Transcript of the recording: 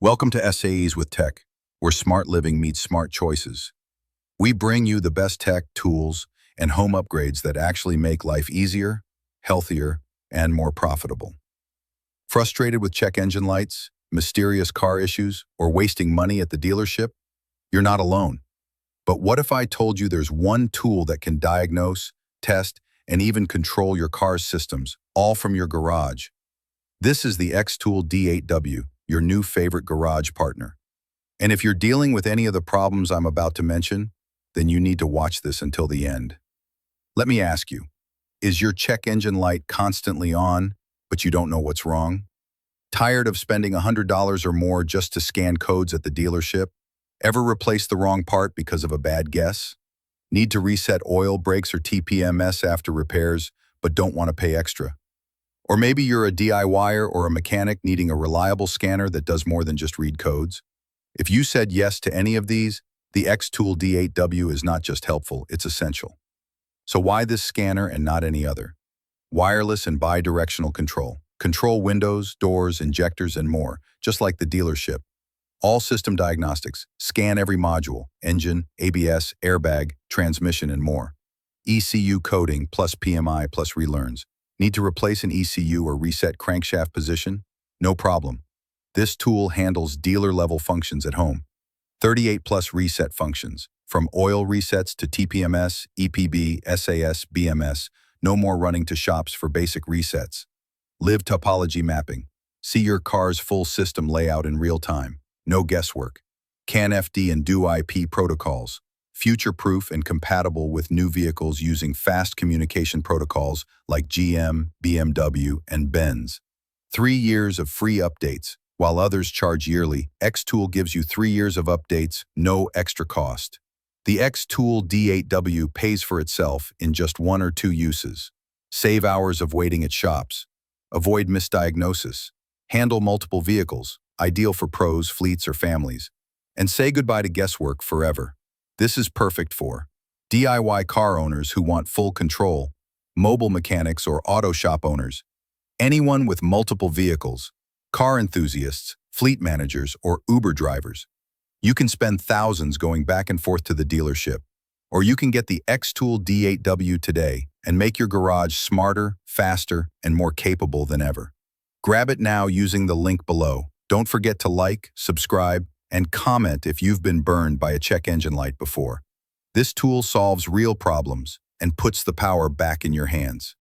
Welcome to SAEs with Tech, where smart living meets smart choices. We bring you the best tech, tools, and home upgrades that actually make life easier, healthier, and more profitable. Frustrated with check engine lights, mysterious car issues, or wasting money at the dealership? You're not alone. But what if I told you there's one tool that can diagnose, test, and even control your car's systems, all from your garage? This is the XTOOL D8W, your new favorite garage partner. And if you're dealing with any of the problems I'm about to mention, then you need to watch this until the end. Let me ask you, is your check engine light constantly on, but you don't know what's wrong? Tired of spending $100 or more just to scan codes at the dealership? Ever replace the wrong part because of a bad guess? Need to reset oil, brakes, or TPMS after repairs, but don't want to pay extra? Or maybe you're a DIYer or a mechanic needing a reliable scanner that does more than just read codes? If you said yes to any of these, the XTOOL D8W is not just helpful, it's essential. So why this scanner and not any other? Wireless and bidirectional control. Control windows, doors, injectors, and more, just like the dealership. All system diagnostics. Scan every module, engine, ABS, airbag, transmission, and more. ECU coding plus PMI plus relearns. Need to replace an ECU or reset crankshaft position? No problem. This tool handles dealer-level functions at home. 38 plus reset functions, from oil resets to TPMS, EPB, SAS, BMS. No more running to shops for basic resets. Live topology mapping. See your car's full system layout in real time. No guesswork. CAN-FD and DO-IP protocols. Future-proof and compatible with new vehicles using fast communication protocols like GM, BMW, and Benz. 3 years of free updates. While others charge yearly, XTOOL gives you 3 years of updates, no extra cost. The XTOOL D8W pays for itself in just 1 or 2 uses. Save hours of waiting at shops. Avoid misdiagnosis. Handle multiple vehicles, ideal for pros, fleets, or families. And say goodbye to guesswork forever. This is perfect for DIY car owners who want full control, mobile mechanics or auto shop owners, anyone with multiple vehicles, car enthusiasts, fleet managers, or Uber drivers. You can spend thousands going back and forth to the dealership, or you can get the XTOOL D8W today and make your garage smarter, faster, and more capable than ever. Grab it now using the link below. Don't forget to like, subscribe, and comment if you've been burned by a check engine light before. This tool solves real problems and puts the power back in your hands.